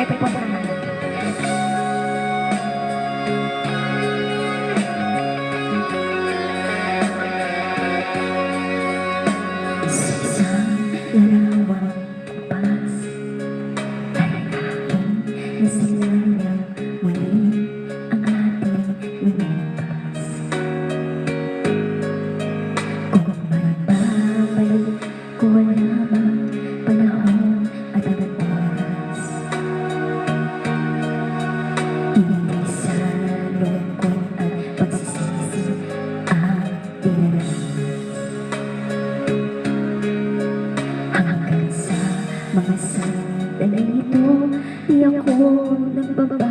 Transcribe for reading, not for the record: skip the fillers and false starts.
perfect po naman. Isang larawang pas, lalaki na silang muli ang ating lilipas. Kung magbabalik ko lamang panahon at ang oras, hindi sa lungkot at pagsisisi ang dinaranas. Hanggang sa mga sandaling ito, di ako nagbaba